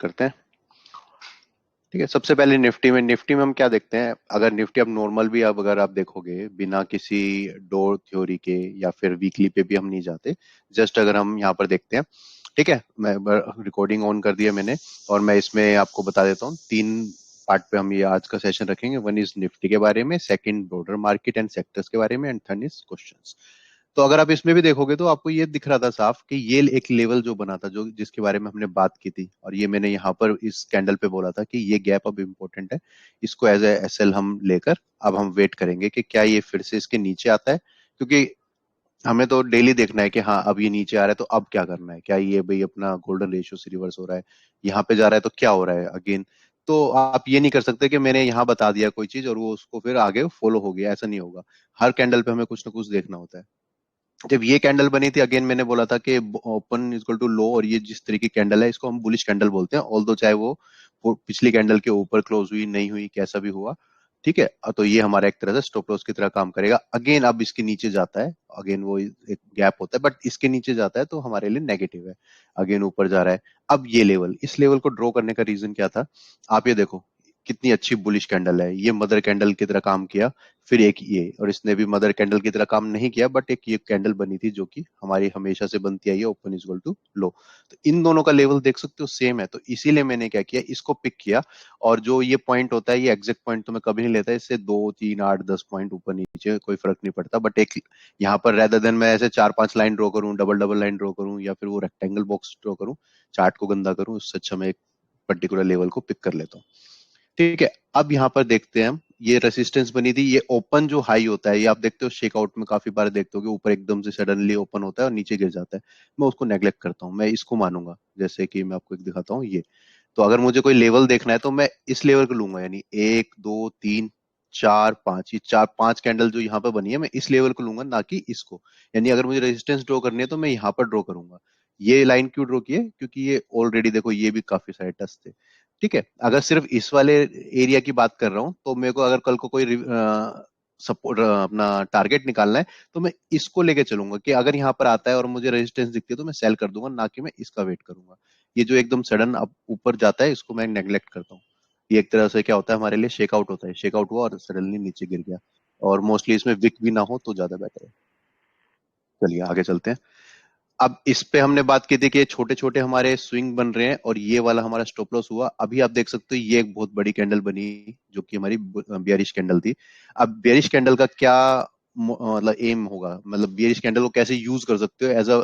करते हैं। ठीक है, सबसे पहले निफ्टी में हम क्या देखते हैं। अगर निफ्टी अब नॉर्मल भी अब अगर आप देखोगे बिना किसी डोर थ्योरी के या फिर वीकली पे भी हम नहीं जाते, जस्ट अगर हम यहाँ पर देखते हैं। ठीक है, मैं रिकॉर्डिंग ऑन कर दिया मैंने और मैं इसमें आपको बता देता हूँ। तीन पार्ट पे हम ये आज का सेशन रखेंगे। वन इज निफ्टी के बारे में, second broader market and sectors के बारे में, एंड थर्ड इज क्वेश्चंस। तो अगर आप इसमें भी देखोगे तो आपको ये दिख रहा था साफ कि ये एक लेवल जो बना था, जो जिसके बारे में हमने बात की थी, और ये मैंने यहाँ पर इस कैंडल पे बोला था कि ये गैप अब इम्पोर्टेंट है। इसको एज ए एसएल हम लेकर अब हम वेट करेंगे कि क्या ये फिर से इसके नीचे आता है, क्योंकि हमें तो डेली देखना है कि हाँ अब ये नीचे आ रहा है तो अब क्या करना है। क्या ये भाई अपना गोल्डन रेशियो से रिवर्स हो रहा है, यहाँ पे जा रहा है तो क्या हो रहा है अगेन। तो आप ये नहीं कर सकते कि मैंने यहाँ बता दिया कोई चीज और वो उसको फिर आगे फॉलो हो गया, ऐसा नहीं होगा। हर कैंडल पे हमें कुछ ना कुछ देखना होता है। जब ये कैंडल बनी थी, अगेन मैंने बोला था कि ओपन इक्वल टू लो, और ये जिस तरीके की कैंडल है इसको हम बुलिश कैंडल बोलते हैं, ऑल्दो चाहे वो पिछली कैंडल के ऊपर क्लोज हुई नहीं हुई कैसा भी हुआ। ठीक है, तो ये हमारा एक तरह से स्टॉप लॉस की तरह काम करेगा। अगेन अब इसके नीचे जाता है, अगेन वो एक गैप होता है, बट इसके नीचे जाता है तो हमारे लिए नेगेटिव है। अगेन ऊपर जा रहा है। अब ये लेवल, इस लेवल को ड्रॉ करने का रीजन क्या था। आप ये देखो कितनी अच्छी बुलिश कैंडल है, ये मदर कैंडल की तरह काम किया। फिर एक ये, और इसने भी मदर कैंडल की तरह काम नहीं किया, बट एक ये कैंडल बनी थी जो कि हमारी हमेशा से बनती आई है, ओपन इक्वल टू लो। तो इन दोनों का लेवल देख सकते हो सेम है, तो इसीलिए मैंने क्या किया, इसको पिक किया। और जो ये पॉइंट होता है, ये एग्जैक्ट पॉइंट तो मैं कभी नहीं लेता, इससे 2 3 8 10 पॉइंट ऊपर नीचे कोई फर्क नहीं पड़ता, बट एक यहाँ पर रेदर देन मैं ऐसे 4 5 लाइन ड्रॉ करूँ, डबल डबल लाइन ड्रॉ करूँ, या फिर वो रेक्टेंगल बॉक्स ड्रॉ करूँ, चार्ट को गंदा करूँ, उससे अच्छा मैं एक पर्टिकुलर लेवल को पिक कर लेता हूँ। ठीक है, अब यहाँ पर देखते हैं हम। ये रेसिस्टेंस बनी थी, ये ओपन जो हाई होता है, ये आप देखते हो शेकआउट में काफी बार देखते हो कि ऊपर एकदम से सडनली ओपन होता है और नीचे गिर जाता है। मैं उसको नेग्लेक्ट करता हूँ, मैं इसको मानूंगा। जैसे कि मैं आपको एक दिखाता हूँ, ये तो अगर मुझे कोई लेवल देखना है तो मैं इस लेवल को लूंगा, यानी 1 2 3 4 5, ये 4 5 कैंडल जो यहाँ पर बनी है, मैं इस लेवल को लूंगा, ना कि इसको। यानी अगर मुझे रेजिस्टेंस ड्रॉ करनी है तो मैं यहाँ पर ड्रॉ करूंगा। ये लाइन क्यों ड्रॉ की है, क्योंकि ये ऑलरेडी देखो ये भी काफी सारे टच थे। ठीक है, अगर सिर्फ इस वाले एरिया की बात कर रहा हूं तो मेरे को अगर कल को कोई सपोर्ट अपना टारगेट निकालना है तो मैं इसको लेके चलूंगा कि अगर यहाँ पर आता है और मुझे रेजिस्टेंस दिखती है तो मैं सेल कर दूंगा, ना कि मैं इसका वेट करूंगा। ये जो एकदम सडन अब ऊपर जाता है इसको मैं नेग्लेक्ट करता हूँ। ये एक तरह से क्या होता है, हमारे लिए शेकआउट होता है, शेकआउट हुआ और सडनली नीचे गिर गया। और मोस्टली इसमें विक भी ना हो तो ज्यादा बेटर है। चलिए आगे चलते हैं। अब इस पे हमने बात की थी कि छोटे छोटे हमारे स्विंग बन रहे हैं और ये वाला हमारा स्टॉप लॉस हुआ। अभी आप देख सकते हो ये एक बहुत बड़ी कैंडल बनी जो कि हमारी बियरिश कैंडल थी। अब बियरिश कैंडल का क्या मतलब एम होगा, मतलब बियरिश कैंडल को कैसे यूज कर सकते हो as a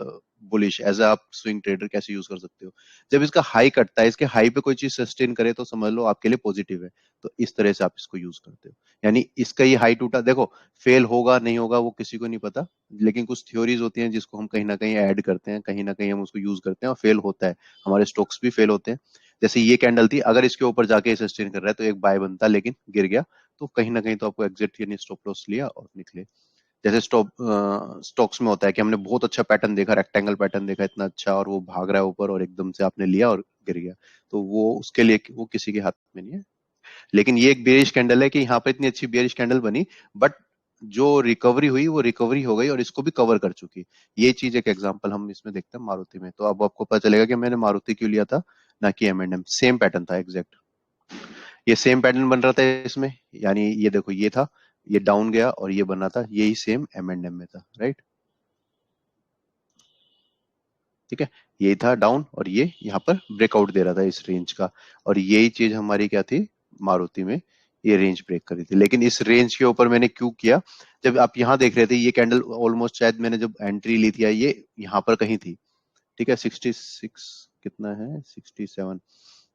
bullish, as a आप स्विंग ट्रेडर कैसे यूज कर सकते हो। जब इसका हाई कटता है, इसके हाई पे कोई चीज सस्टेन करे तो समझ लो आपके लिए पॉजिटिव है। तो इस तरह से आप इसको यूज करते हो। यानी इसका ये हाई टूटा, देखो फेल होगा नहीं होगा वो किसी को नहीं पता, लेकिन कुछ थ्योरीज होती हैं जिसको हम कहीं ना कहीं ऐड करते हैं, कहीं ना कहीं हम उसको यूज करते हैं और फेल होता है। हमारे स्टॉक्स भी फेल होते हैं। जैसे ये कैंडल थी, अगर इसके ऊपर जाके सस्टेन कर रहा है तो एक बाय बनता, लेकिन गिर गया। तो कहीं ना कहीं तो आपको एग्जिट यानी स्टॉप लॉस लिया और निकले। जैसे स्टॉक्स में होता है कि हमने बहुत अच्छा पैटर्न देखा, रेक्टेंगल पैटर्न देखा इतना अच्छा, और वो भाग रहा है ऊपर और एकदम से आपने लिया और गिर गया। तो वो उसके लिए वो किसी के हाथ में नहीं है। लेकिन ये एक बेरिश कैंडल है कि यहाँ पे इतनी अच्छी बेरिश कैंडल बनी, बट जो रिकवरी हुई वो रिकवरी हो गई और इसको भी कवर कर चुकी। ये चीज एक एग्जांपल हम इसमें देखते हैं मारुति में। तो अब आपको पता चलेगा कि मैंने मारुति क्यों लिया था, ना कि M&M। सेम पैटर्न था एग्जैक्ट, ये सेम पैटर्न बन रहा था इसमें। यानी ये देखो ये था, ये डाउन गया और ये बना था, यही सेम M&M में था, राइट। ठीक है, यही था डाउन और ये यहाँ पर ब्रेकआउट दे रहा था इस रेंज का। और यही चीज हमारी क्या थी मारुति में, ये रेंज ब्रेक करी थी। लेकिन इस रेंज के ऊपर मैंने क्यों किया, जब आप यहाँ देख रहे थे ये कैंडल ऑलमोस्ट, शायद मैंने जब एंट्री ली थी ये यहाँ पर कहीं थी। ठीक है, 66 कितना है, 67,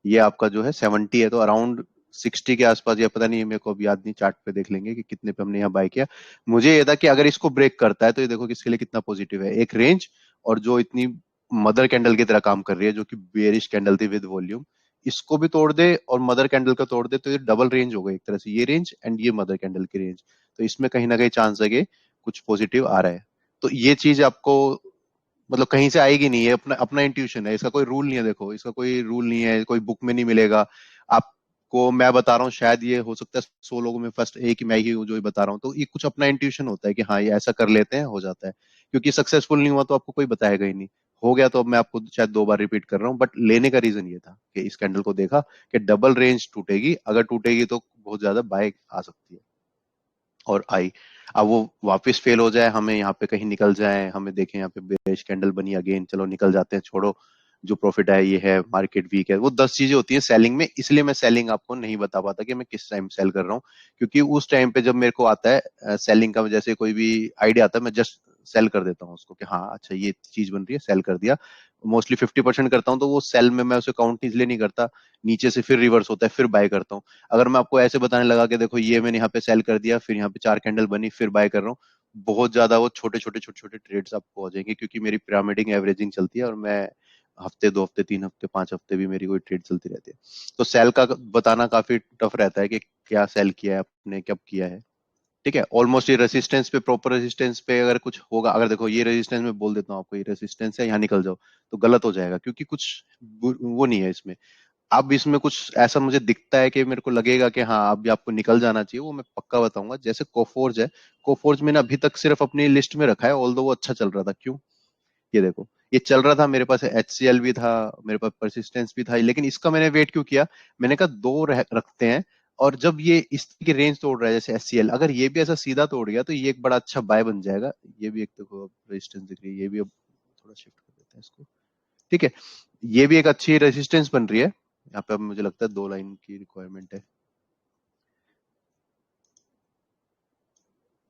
ये आपका जो है 70 है, तो अराउंड 60 के आसपास, या पता नहीं मेरे को अब याद नहीं, चार्ट पे देख लेंगे कि कितने पे हमने यहाँ बाय किया। मुझे ये था कि अगर इसको ब्रेक करता है तो ये देखो किसके लिए कितना पॉजिटिव है, एक रेंज, और जो इतनी मदर कैंडल की तरह काम कर रही है जो कि बेयरिश कैंडल थी विद वॉल्यूम, इसको भी तोड़ दे और मदर कैंडल का तोड़ दे तो ये डबल रेंज हो गई एक तरह से, ये रेंज एंड ये मदर कैंडल की रेंज। तो इसमें कहीं ना कहीं चांस है कि कुछ पॉजिटिव आ रहा है। तो ये चीज आपको मतलब कहीं से आएगी नहीं, है अपना अपना इंट्यूशन है, इसका कोई रूल नहीं है। देखो इसका कोई रूल नहीं है, कोई बुक में नहीं मिलेगा आपको। मैं बता रहा हूँ, शायद ये हो सकता है 100 लोगों में फर्स्ट एक ही मैं ही हूँ जो ये बता रहा हूँ, तो ये कुछ अपना इंट्यूशन होता है कि हाँ ये ऐसा कर लेते हैं, हो जाता है। क्योंकि सक्सेसफुल नहीं हुआ तो आपको कोई बताएगा ही नहीं, हो गया, तो अब मैं आपको शायद 2 बार रिपीट कर रहा हूँ, बट लेने का रीजन ये था कि इस कैंडल को देखा कि डबल रेंज टूटेगी, अगर टूटेगी तो बहुत ज्यादा बाय आ सकती है, और आई। अब वो वापस फेल हो जाए, हमें यहाँ पे कहीं निकल जाए, हमें देखें यहाँ पे बेरिश कैंडल बनी अगेन, चलो निकल जाते हैं, छोड़ो जो प्रॉफिट है ये है, मार्केट वीक है, वो 10 चीजें होती हैं सेलिंग में, इसलिए मैं सेलिंग आपको नहीं बता पाता कि मैं किस टाइम सेल कर रहा हूँ, क्योंकि उस टाइम पे जब मेरे को आता है सेलिंग का, जैसे कोई भी आइडिया आता है, मैं जस्ट सेल कर देता हूँ उसको कि हाँ अच्छा ये चीज बन रही है, सेल कर दिया। मोस्टली 50% करता हूँ, तो वो सेल में मैं उसे काउंट इसलिए नहीं करता, नीचे से फिर रिवर्स होता है, फिर बाय करता हूँ। अगर मैं आपको ऐसे बताने लगा कि देखो ये मैंने यहाँ पे सेल कर दिया, फिर यहाँ पे 4 कैंडल बनी, फिर बाय कर रहा हूँ, बहुत ज्यादा वो छोटे छोटे ट्रेड्स आपको हो जाएंगे, क्योंकि मेरी पिरामिडिंग एवरेजिंग चलती है, और मैं हफ्ते 2 हफ्ते 3 हफ्ते 5 हफ्ते भी मेरी कोई ट्रेड चलती रहती है। तो सेल का बताना काफी टफ रहता है कि क्या सेल किया है आपने, कब किया है। ठीक है, ऑलमोस्ट ये रेसिस्टेंस पे, प्रॉपर रेसिस्टेंस पे अगर कुछ होगा, अगर देखो ये रेसिस्टेंस में बोल देता हूँ आपको, ये रेसिस्टेंस है, यहाँ निकल जाओ, तो गलत हो जाएगा, क्योंकि कुछ वो नहीं है इसमें। अब इसमें कुछ ऐसा मुझे दिखता है कि मेरे को लगेगा कि हाँ अब भी आपको निकल जाना चाहिए, वो मैं पक्का बताऊंगा। जैसे कोफोर्ज है, कोफोर्ज मैंने अभी तक सिर्फ अपनी लिस्ट में रखा है, ऑल्दो वो अच्छा चल रहा था। क्यों? ये देखो, ये चल रहा था, मेरे पास HCL भी था, मेरे पास परसिस्टेंस भी था, लेकिन इसका मैंने वेट क्यों किया? मैंने कहा रखते हैं, और जब ये इस की रेंज तोड़ रहा है जैसे HCL, अगर ये भी ऐसा सीधा तोड़ गया तो ये एक बड़ा अच्छा बाय बन जाएगा। ये भी एक देखो अब रेजिस्टेंस दिख रही है, ये भी अब थोड़ा शिफ्ट कर देते हैं इसको। ठीक है, ये भी एक अच्छी रेजिस्टेंस बन रही है। यहाँ पे अब मुझे लगता है 2 लाइन की रिक्वायरमेंट है,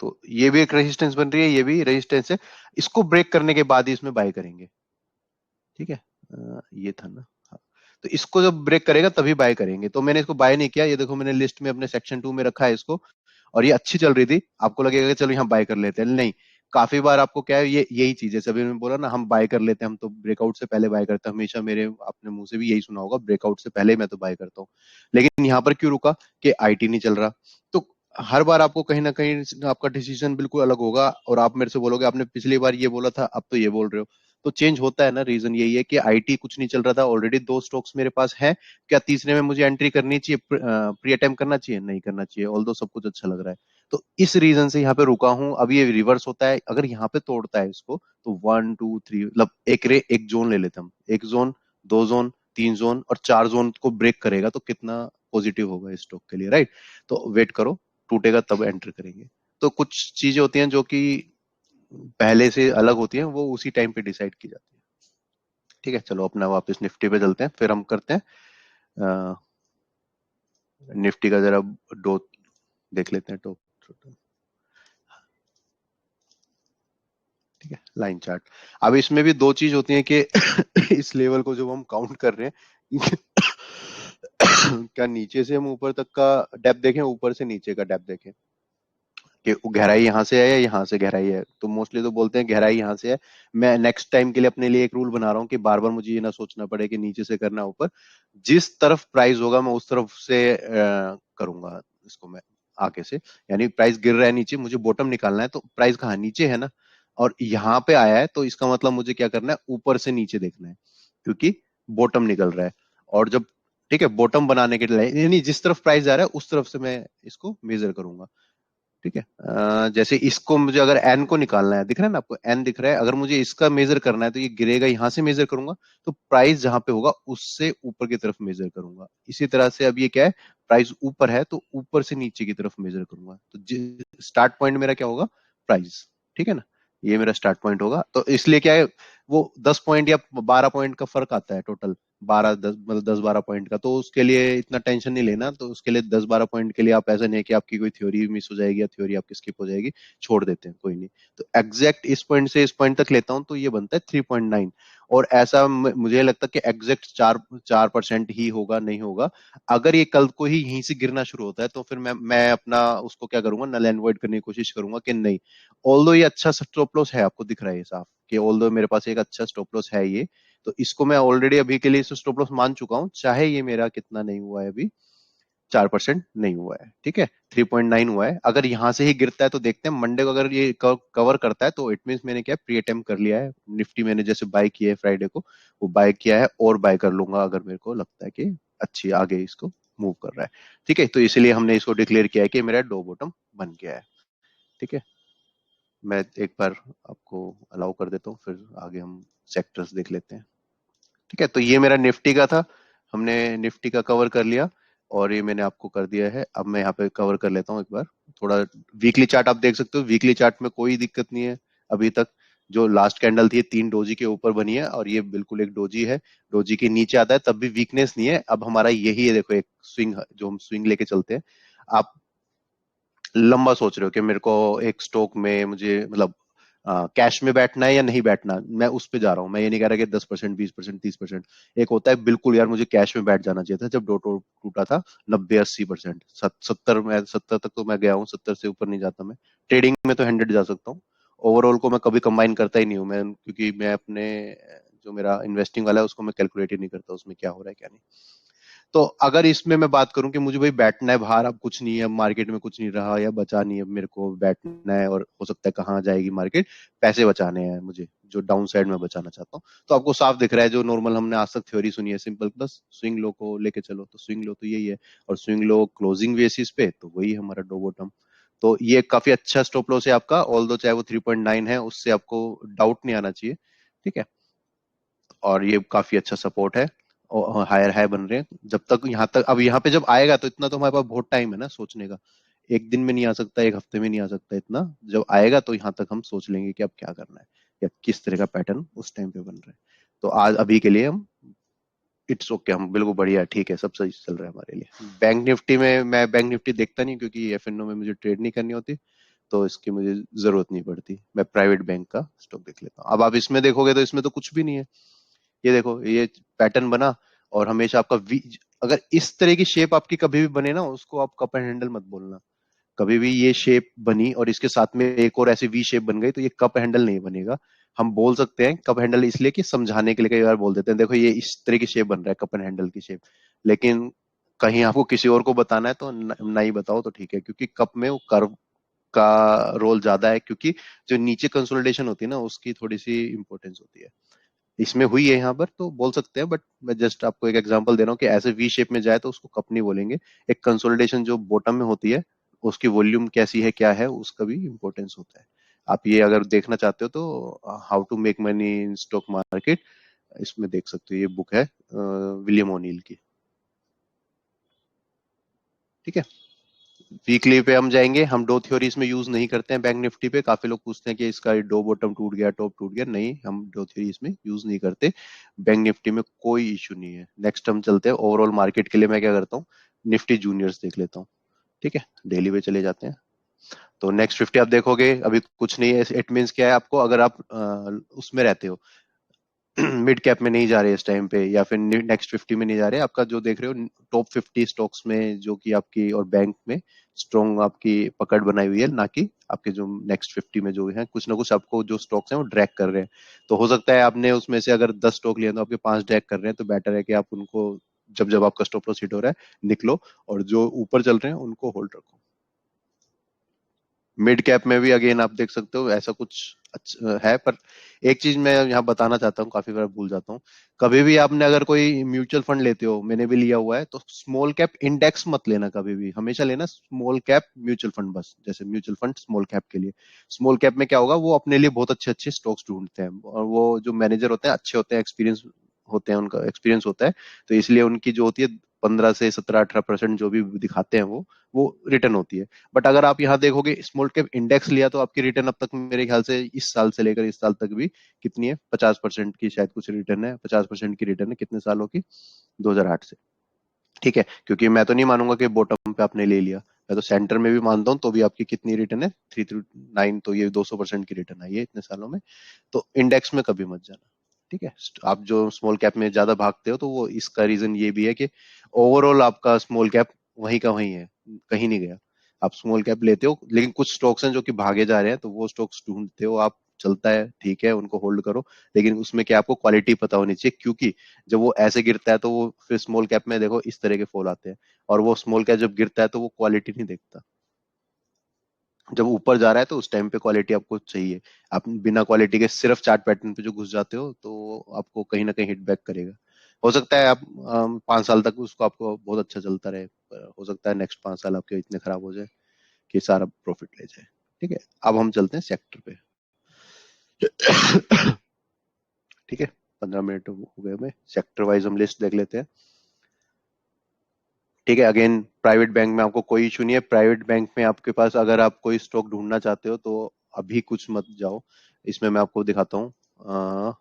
तो ये भी एक रेजिस्टेंस बन रही है, ये भी रेजिस्टेंस है। इसको ब्रेक करने के बाद ही इसमें बाय करेंगे। ठीक है, ये था ना। हाँ, तो इसको जब ब्रेक करेगा तभी बाय करेंगे, तो मैंने इसको बाय नहीं किया। ये देखो मैंने लिस्ट में अपने सेक्शन 2 में रखा है इसको, और ये अच्छी चल रही थी, आपको लगेगा कि चलो यहाँ बाय कर लेते हैं, नहीं। काफी बार आपको क्या है, ये यही चीज है, सभी ने बोला ना हम बाय कर लेते हैं, हम तो ब्रेकआउट से पहले बाय करते हैं, हमेशा मेरे अपने मुंह से भी यही सुना होगा, ब्रेकआउट से पहले मैं तो बाय करता हूँ। लेकिन यहाँ पर क्यों रुका? कि आईटी नहीं चल रहा। तो हर बार आपको कहीं ना कहीं आपका डिसीजन बिल्कुल अलग होगा, और आप मेरे से बोलोगे आपने पिछली बार ये बोला था, अब तो ये बोल रहे हो। तो चेंज होता है ना, रीजन यही है कि आईटी कुछ नहीं चल रहा था, ऑलरेडी 2 स्टॉक्स मेरे पास है। क्या तीसरे में मुझे एंट्री करनी चाहिए, प्री अटेम्प्ट करना चाहिए? नहीं करना चाहिए, ऑल्दो सब कुछ अच्छा लग रहा है। तो इस रीजन से यहाँ पे रुका हूं। अब ये रिवर्स होता है, अगर यहाँ पे तोड़ता है इसको, तो 1 2 3 मतलब एक जोन ले लेते हैं हम, एक जोन, 2 जोन, 3 जोन और 4 जोन को ब्रेक करेगा, तो कितना पॉजिटिव होगा इस स्टॉक के लिए, राइट? तो वेट करो, टूटेगा तब एंटर करेंगे। तो कुछ चीजें होती हैं जो कि पहले से अलग होती हैं, वो उसी टाइम पे डिसाइड की जाती है। ठीक है, चलो अपना वापस निफ्टी पे चलते हैं, फिर हम करते हैं निफ्टी का जरा डो देख लेते हैं, टॉप। ठीक है, लाइन चार्ट। अब इसमें भी 2 चीज होती है कि इस लेवल को जब हम काउंट कर रहे हैं, क्या नीचे से हम ऊपर तक का डेप्थ देखें, ऊपर से नीचे का डेप्थ देखें, कि वो गहराई यहाँ से है या यहाँ से गहराई है? तो मोस्टली तो बोलते हैं गहराई यहाँ से है। मैं नेक्स्ट टाइम के लिए अपने लिए एक रूल बना रहा हूँ कि बार बार मुझे ये ना सोचना पड़े कि नीचे से करना ऊपर। जिस तरफ प्राइस होगा मैं उस तरफ से करूंगा इसको मैं, आगे से। यानी प्राइस गिर रहा है नीचे, मुझे बॉटम निकालना है, तो प्राइस कहाँ? नीचे है ना। और यहाँ पे आया है, तो इसका मतलब मुझे क्या करना है? ऊपर से नीचे देखना है, क्योंकि बॉटम निकल रहा है। और जब, ठीक है, बॉटम बनाने के लिए, यानी जिस तरफ प्राइस जा रहा है उस तरफ से मैं इसको मेजर करूंगा। ठीक है, जैसे इसको मुझे अगर एन को निकालना है, दिख रहा है ना आपको, एन दिख रहा है, अगर मुझे इसका मेजर करना है तो ये गिरेगा, यहां से मेजर करूंगा, तो प्राइस जहां पे होगा उससे ऊपर की तरफ मेजर करूंगा। इसी तरह से अब ये क्या है, प्राइस ऊपर है तो ऊपर से नीचे की तरफ मेजर करूंगा, तो स्टार्ट पॉइंट मेरा क्या होगा? प्राइस। ठीक है ना, ये मेरा स्टार्ट पॉइंट होगा। तो इसलिए क्या है, वो 10 पॉइंट या 12 पॉइंट का फर्क आता है टोटल, 12 10 मतलब 10 12 पॉइंट का, तो उसके लिए इतना टेंशन नहीं लेना। तो उसके लिए 10 12 पॉइंट के लिए आप, ऐसा नहीं है कि आपकी कोई थ्योरी मिस हो जाएगी या थ्योरी आपकी स्किप हो जाएगी, छोड़ देते हैं, कोई नहीं। तो एग्जैक्ट इस पॉइंट से इस पॉइंट तक लेता हूं तो ये बनता है 3.9। और ऐसा मुझे लगता है कि एग्जैक्ट 4% ही होगा, नहीं होगा। अगर ये कल को ही यहीं से गिरना शुरू होता है, तो फिर मैं अपना उसको क्या करूंगा, नल एंड वॉइड करने की कोशिश करूंगा कि नहीं। ऑल्दो ये अच्छा स्टॉप लॉस है, आपको दिख रहा है ये साफ, कि ऑल्दो मेरे पास एक अच्छा स्टॉप लॉस है ये, तो इसको मैं ऑलरेडी अभी के लिए इस स्टॉप लॉस मान चुका हूं, चाहे ये मेरा कितना नहीं हुआ है अभी, 4% नहीं हुआ है। ठीक है, 3.9 हुआ है। अगर यहां से ही गिरता है तो देखते हैं मंडे को, अगर ये कवर करता है तो इट मीन मैंने क्या प्री अटेम्प्ट कर लिया है। निफ्टी मैंने जैसे बाय किया है फ्राइडे को, वो बाय किया है, और बाय कर लूंगा अगर मेरे को लगता है कि अच्छी आगे इसको मूव कर रहा है। ठीक है, तो इसलिए हमने इसको डिक्लेयर किया है कि मेरा डो बॉटम बन गया है। ठीक है, मैं एक बार आपको अलाउ कर देता हूँ, फिर आगे हम सेक्टर्स देख लेते हैं। ठीक है, तो ये मेरा निफ्टी का था। हमने निफ्टी का कवर कर लिया और ये मैंने आपको कर दिया है। अब मैं यहाँ पे कवर कर लेता हूँ एक बार थोड़ा। वीकली चार्ट आप देख सकते हो, वीकली चार्ट में कोई दिक्कत नहीं है अभी तक। जो लास्ट कैंडल थी 3 डोजी के ऊपर बनी है और ये बिल्कुल एक डोजी है। डोजी के नीचे आता है तब भी वीकनेस नहीं है। अब हमारा यही है, देखो एक स्विंग जो हम स्विंग लेके चलते हैं। आप लंबा सोच रहे हो कि मेरे को एक स्टॉक में मुझे मतलब कैश में बैठना है या नहीं बैठना, मैं उस पे जा रहा हूँ। मैं ये नहीं कह रहा कि 10%, 20%, 30%। एक होता है बिल्कुल यार मुझे कैश में बैठ जाना चाहिए था जब डोटो टूटा था। 90-80%, 70, मैं 70 तक तो मैं गया हूँ, 70 से ऊपर नहीं जाता मैं। ट्रेडिंग में तो 100 जा सकता हूँ। ओवरऑल को मैं कभी कंबाइन करता ही नहीं हूँ मैं, क्योंकि मैं अपने जो मेरा इन्वेस्टिंग वाला है उसको मैं कैलकुलेट ही नहीं करता उसमें क्या हो रहा है क्या नहीं। तो अगर इसमें मैं बात करूं कि मुझे भाई बैठना है बाहर, अब कुछ नहीं है, अब मार्केट में कुछ नहीं रहा या बचा नहीं है, अब मेरे को बैठना है और हो सकता है कहाँ जाएगी मार्केट, पैसे बचाने हैं मुझे जो डाउन साइड में बचाना चाहता हूँ। तो आपको साफ दिख रहा है जो नॉर्मल हमने आज तक थ्योरी सुनी है, सिंपल बस स्विंग लो को लेके चलो, तो स्विंग लो तो यही है। और स्विंग लो क्लोजिंग बेसिस पे तो वही हमारा डो बॉटम। तो ये काफी अच्छा स्टॉप लॉस है आपका, ऑल दो चाहे वो 3.9 है, उससे आपको डाउट नहीं आना चाहिए। ठीक है, और ये काफी अच्छा सपोर्ट है और हायर हाई बन रहे हैं। जब तक यहाँ तक, अब यहाँ पे जब आएगा तो इतना तो हमारे पास बहुत टाइम है ना सोचने का। एक दिन में नहीं आ सकता, एक हफ्ते में नहीं आ सकता, इतना जब आएगा तो यहाँ तक हम सोच लेंगे कि अब क्या करना है या किस तरह का पैटर्न उस टाइम पे बन रहा है। तो आज अभी के लिए हम इट्स ओके, हम बिल्कुल बढ़िया है, ठीक है, सब सही चल रहा है हमारे लिए। बैंक निफ्टी में मैं बैंक निफ्टी देखता नहीं क्योंकि एफएनओ में मुझे ट्रेड नहीं करनी होती, तो इसकी मुझे जरूरत नहीं पड़ती। मैं प्राइवेट बैंक का स्टॉक देख लेता हूँ। अब आप इसमें देखोगे तो इसमें तो कुछ भी नहीं है। ये देखो ये पैटर्न बना और हमेशा आपका वी, अगर इस तरह की शेप आपकी कभी भी बने ना, उसको आप कप एंड हैंडल मत बोलना। कभी भी ये शेप बनी और इसके साथ में एक और ऐसी वी शेप बन गई तो ये कप हैंडल नहीं बनेगा। हम बोल सकते हैं कप हैंडल इसलिए कि समझाने के लिए कई बार बोल देते हैं, देखो ये इस तरह की शेप बन रहा है, कप एंड हैंडल की शेप। लेकिन कहीं आपको किसी और को बताना है तो नहीं बताओ तो ठीक है, क्योंकि कप में वो कर्व का रोल ज्यादा है, क्योंकि जो नीचे कंसोलिडेशन होती है ना उसकी थोड़ी सी इंपॉर्टेंस होती है। इसमें हुई है यहाँ पर तो बोल सकते हैं, बट मैं जस्ट आपको एक एग्जांपल दे रहा हूँ कि ऐसे वी शेप में जाए तो उसको कप नहीं बोलेंगे। एक कंसोलिडेशन जो बॉटम में होती है उसकी वॉल्यूम कैसी है क्या है उसका भी इंपॉर्टेंस होता है। आप ये अगर देखना चाहते हो तो how to make money in stock market, इसमें देख सकते हो, ये बुक है विलियम ओनील की। ठीक है, वीकली पे हम जाएंगे। हम दो थ्योरीज में यूज नहीं करते हैं बैंक निफ्टी पे। काफी लोग पूछते हैं कि इसका दो बॉटम टूट गया, टॉप टूट गया, नहीं हम दो थ्योरीज में यूज नहीं करते। बैंक निफ्टी में कोई इशू नहीं है। नेक्स्ट हम चलते हैं ओवरऑल मार्केट के लिए। मैं क्या करता हूँ, निफ्टी जूनियर्स देख लेता हूँ। ठीक है, डेली पे चले जाते हैं। तो नेक्स्ट 50 आप देखोगे अभी कुछ नहीं है। इट मीन्स क्या है आपको, अगर आप उसमें रहते हो मिड कैप में नहीं जा रहे इस टाइम पे, या फिर नेक्स्ट 50 में नहीं जा रहे, आपका जो देख रहे हो टॉप 50 स्टॉक्स में जो कि आपकी और बैंक में स्ट्रॉन्ग आपकी पकड़ बनाई हुई है, ना कि आपके जो नेक्स्ट 50 में जो है कुछ ना कुछ आपको जो स्टॉक्स हैं वो ड्रैग कर रहे हैं। तो हो सकता है आपने उसमें से अगर 10 स्टॉक लिए तो आपके 5 ड्रैग कर रहे हैं, तो बेटर है कि आप उनको जब जब आपका स्टॉप लॉस हिट हो रहा है निकलो, और जो ऊपर चल रहे हैं उनको होल्ड रखो। मिड कैप में भी अगेन आप देख सकते हो ऐसा कुछ अच्छा है। पर एक चीज मैं यहाँ बताना चाहता हूँ, काफी बार भूल जाता हूँ। कभी भी आपने अगर कोई म्यूचुअल फंड लेते हो, मैंने भी लिया हुआ है, तो स्मॉल कैप इंडेक्स मत लेना कभी भी। हमेशा लेना स्मॉल कैप म्यूचुअल फंड, बस जैसे म्यूचुअल फंड स्मॉल कैप के लिए। स्मॉल कैप में क्या होगा, वो अपने लिए बहुत अच्छे अच्छे स्टॉक्स ढूंढते हैं और वो जो मैनेजर होते हैं अच्छे होते हैं, एक्सपीरियंस होते हैं, उनका एक्सपीरियंस होता है। तो इसलिए उनकी जो होती है 15 से 17-18% जो भी दिखाते हैं वो रिटर्न होती है। बट अगर आप यहाँ देखोगे स्मॉल कैप इंडेक्स लिया तो आपकी रिटर्न अब तक मेरे ख्याल से इस साल से लेकर इस साल तक भी कितनी है, 50% की शायद कुछ रिटर्न है। 50% की रिटर्न है कितने सालों की, 2008 से। ठीक है, क्योंकि मैं तो नहीं मानूंगा कि बॉटम पे आपने ले लिया। मैं तो सेंटर में भी मानता हूँ, तो भी आपकी कितनी रिटर्न है, 339, तो ये 200% की रिटर्न आई है इतने सालों में। तो इंडेक्स में कभी मत जाना। ठीक है, आप जो स्मॉल कैप में ज्यादा भागते हो तो वो इसका रीजन ये भी है कि ओवरऑल आपका स्मॉल कैप वहीं का वहीं है, कहीं नहीं गया। आप स्मॉल कैप लेते हो लेकिन कुछ स्टॉक्स हैं जो कि भागे जा रहे हैं, तो वो स्टॉक्स ढूंढते हो आप, चलता है ठीक है, उनको होल्ड करो। लेकिन उसमें क्या आपको क्वालिटी पता होनी चाहिए, क्योंकि जब वो ऐसे गिरता है तो वो फिर स्मॉल कैप में देखो इस तरह के फॉल आते हैं, और वो स्मॉल कैप जब गिरता है तो वो क्वालिटी नहीं देखता। जब ऊपर जा रहा है तो उस टाइम पे क्वालिटी आपको चाहिए। आप बिना क्वालिटी के सिर्फ चार्ट पैटर्न पे जो घुस जाते हो तो आपको कहीं ना कहीं हिट बैक करेगा। हो सकता है आप 5 साल तक उसको आपको बहुत अच्छा चलता रहे, पर हो सकता है नेक्स्ट 5 साल आपके इतने खराब हो जाए कि सारा प्रॉफिट ले जाए। ठीक है, अब हम चलते हैं सेक्टर पे। ठीक है, 15 मिनट हो गए हमें, सेक्टर वाइज हम लिस्ट देख लेते हैं। ठीक है, अगेन प्राइवेट बैंक में आपको कोई इशू नहीं है। प्राइवेट बैंक में आपके पास अगर आप कोई स्टॉक ढूंढना चाहते हो तो अभी कुछ मत जाओ। इसमें मैं आपको दिखाता हूँ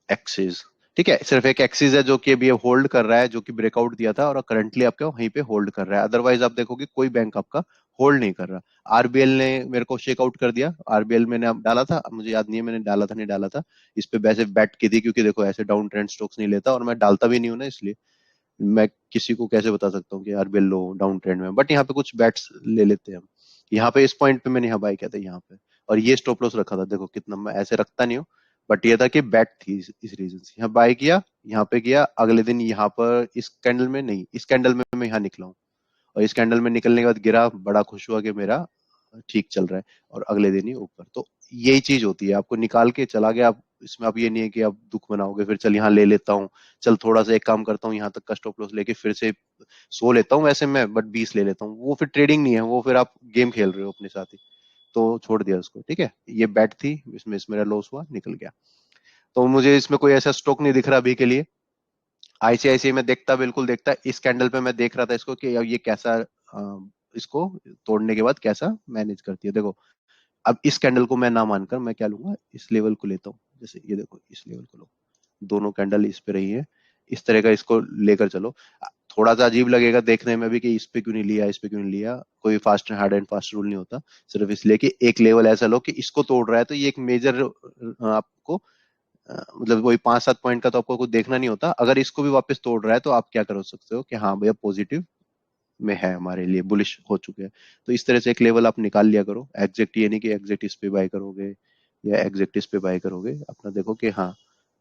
एक्सिस। ठीक है, सिर्फ एक एक्सिस है जो कि अभी होल्ड कर रहा है, जो कि ब्रेकआउट दिया था और करंटली आपका वहीं पे होल्ड कर रहा है। अदरवाइज आप देखोगे कोई बैंक आपका होल्ड नहीं कर रहा। आरबीएल ने मेरे को शेकआउट कर दिया। आरबीएल मैंने अब डाला था, अब मुझे याद नहीं है मैंने डाला था नहीं डाला था। इस पे वैसे बैट की थी, क्योंकि देखो ऐसे डाउन ट्रेंड स्टॉक्स नहीं लेता और मैं डालता भी नहीं हूं ना, इसलिए मैं किसी को कैसे बता सकता हूँ कि आरबीएल लो डाउन ट्रेंड में। बट यहाँ पे कुछ बैट्स ले लेते हैं हम। यहाँ पे इस पॉइंट पे मैंने यहाँ बाय किया था यहाँ पे, और ये स्टॉप लॉस रखा था। देखो कितना, मैं ऐसे रखता नहीं हूँ, बट ये था कि बैट थी इस रीजन से यहाँ बाय किया। यहाँ पे किया, अगले दिन यहाँ पर इस कैंडल में नहीं, इस कैंडल में मैं यहाँ निकला हूँ, और इस कैंडल में निकलने के बाद गिरा, बड़ा खुश हुआ कि मेरा ठीक चल रहा है, और अगले दिन ही ऊपर। तो यही चीज होती है, आपको निकाल के चला गया आप, इसमें आप ये नहीं है कि आप दुख मनाओगे फिर चल यहाँ ले लेता हूँ, चल थोड़ा सा एक काम करता हूँ यहाँ तक का स्टॉप लॉस लेके फिर से 100 लेता हूँ वैसे मैं, बट 20 ले लेता हूँ। वो फिर ट्रेडिंग नहीं है, वो फिर आप गेम खेल रहे हो अपने साथ ही। तो छोड़ दिया उसको। ठीक है, ये बैट थी, इसमें मेरा लॉस हुआ, निकल गया। तो मुझे इसमें कोई ऐसा स्टॉक नहीं दिख रहा अभी के लिए। आईसीआईसीआई में देखता, बिल्कुल देखता, इस कैंडल पे मैं देख रहा था इसको कि अब ये कैसा इसको तोड़ने के बाद कैसा मैनेज करती है। देखो अब इस कैंडल को मैं ना मानकर मैं क्या लूंगा, इस लेवल को लेता हूँ। जैसे ये देखो, इस लेवल को लो, दोनों कैंडल इस पे रही है, इस तरह का इसको लेकर चलो। थोड़ा सा अजीब लगेगा देखने में भी कि इस पे क्यों नहीं लिया, इस पे क्यों नहीं लिया। कोई fast hard and fast rule नहीं होता, सिर्फ इसलिए कि एक लेवल ऐसा लो कि इसको तोड़ रहा है तो ये एक मेजर आपको मतलब वही 5-7 पॉइंट का तो आपको कुछ देखना नहीं होता। अगर इसको भी वापस तोड़ रहा है तो आप क्या कर सकते हो कि हाँ भैया पॉजिटिव में है, हमारे लिए बुलिश हो चुके हैं। तो इस तरह से एक लेवल आप निकाल लिया करो। एग्जैक्ट ये नहीं कि एग्जैक्ट इस पे बाय करोगे या एग्जैक्ट इस पे बाय करोगे, अपना देखो कि हाँ